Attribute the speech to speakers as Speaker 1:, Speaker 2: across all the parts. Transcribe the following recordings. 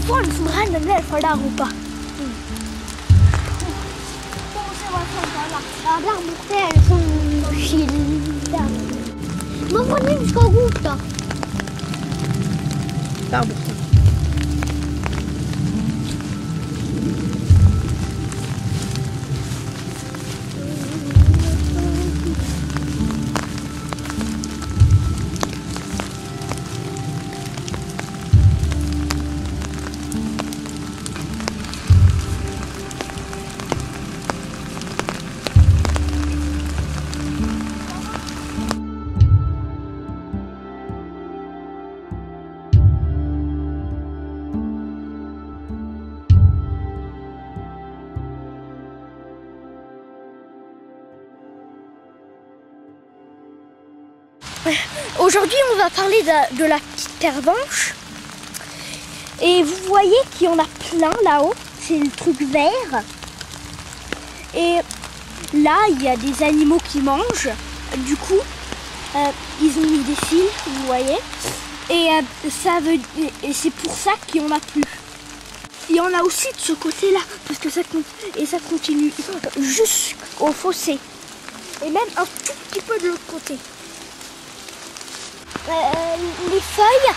Speaker 1: Var det som renner ned fra der oppe? Ja, der borte er det sånn skille. Men hvor er det vi skal gå opp da?
Speaker 2: Der borte.
Speaker 1: Aujourd'hui, on va parler de la petite pervenche. Et vous voyez qu'il y en a plein là-haut. C'est le truc vert. Et là, il y a des animaux qui mangent. Du coup, ils ont mis des fils, vous voyez. Et c'est pour ça qu'il y en a plus. Il y en a aussi de ce côté-là, parce que ça continue jusqu'au fossé. Et même un tout petit peu de l'autre côté. Les feuilles,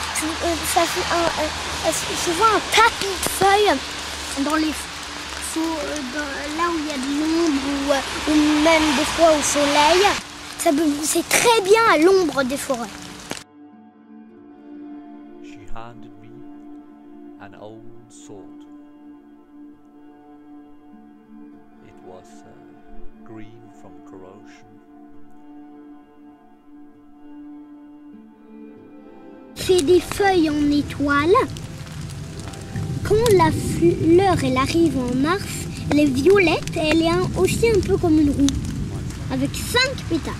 Speaker 1: ça fait souvent un tapis de feuilles dans les là où il y a de l'ombre ou même des fois au soleil. Ça peut pousser très bien à l'ombre des forêts.
Speaker 3: She handed me an old sword. It was green from corrosion.
Speaker 1: C'est des feuilles en étoile. Quand la fleur elle arrive en mars, elle est violette et elle est aussi un peu comme une roue, avec 5 pétales.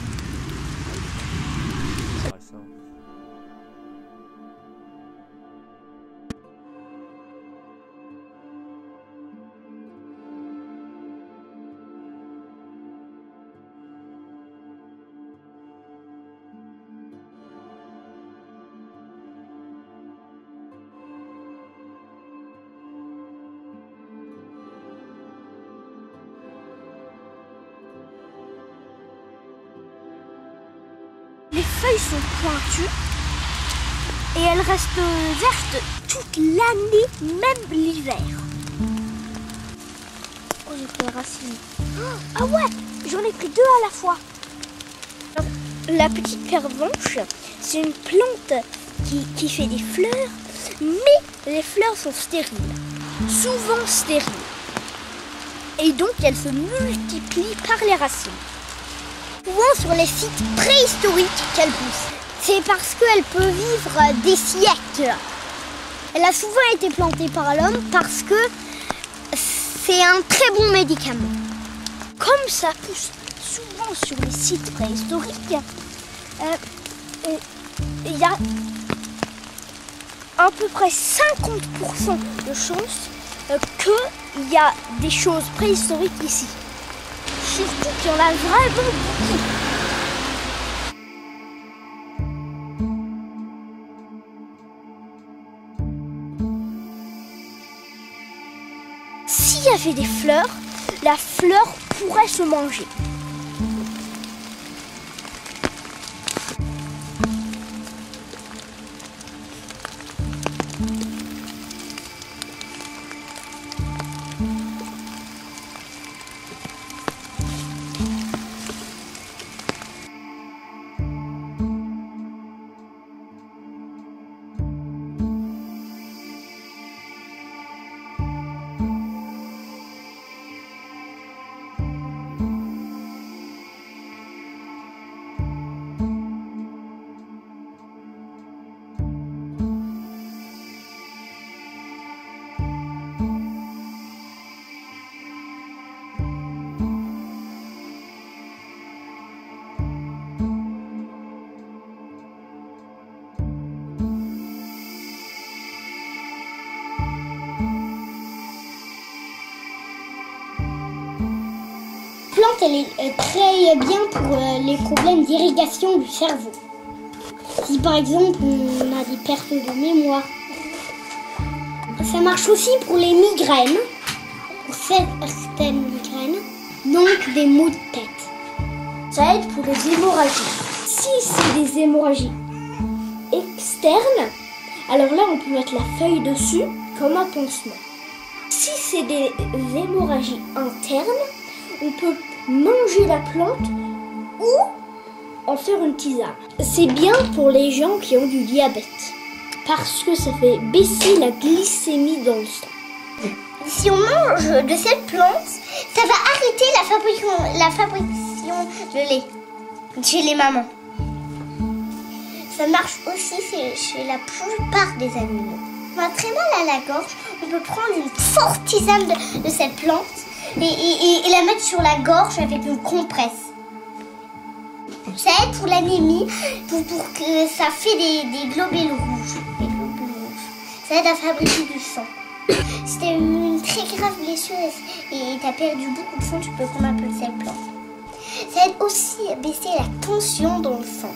Speaker 1: Les feuilles sont pointues et elles restent vertes toute l'année, même l'hiver. Oh, j'ai pris les racines. Ah ouais, j'en ai pris 2 à la fois. Alors, la petite pervenche, c'est une plante qui fait des fleurs, mais les fleurs sont stériles, souvent stériles. Et donc elles se multiplient par les racines. Souvent sur les sites préhistoriques qu'elle pousse. C'est parce qu'elle peut vivre des siècles. Elle a souvent été plantée par l'homme parce que c'est un très bon médicament. Comme ça pousse souvent sur les sites préhistoriques, il y a à peu près 50% de chances qu'il y a des choses préhistoriques ici. Surtout qu'il y en a vraiment beaucoup. S'il y avait des fleurs, la fleur pourrait se manger. elle est très bien pour les problèmes d'irrigation du cerveau. Si par exemple on a des pertes de mémoire. Ça marche aussi pour les migraines, pour certaines migraines, donc des maux de tête. Ça aide pour les hémorragies. Si c'est des hémorragies externes, alors là on peut mettre la feuille dessus comme un pansement. Si c'est des hémorragies internes, on peut manger la plante ou en faire une tisane. C'est bien pour les gens qui ont du diabète parce que ça fait baisser la glycémie dans le sang. Si on mange de cette plante, ça va arrêter la fabrication de lait chez les mamans. Ça marche aussi chez la plupart des animaux. On a très mal à la gorge, on peut prendre une forte tisane de cette plante et la mettre sur la gorge avec une compresse. Ça aide pour l'anémie, pour que ça fait des globules rouges. Ça aide à fabriquer du sang. Si tu as une très grave blessure et tu as perdu beaucoup de sang, tu peux prendre un peu de cette plante. Ça aide aussi à baisser la tension dans le sang.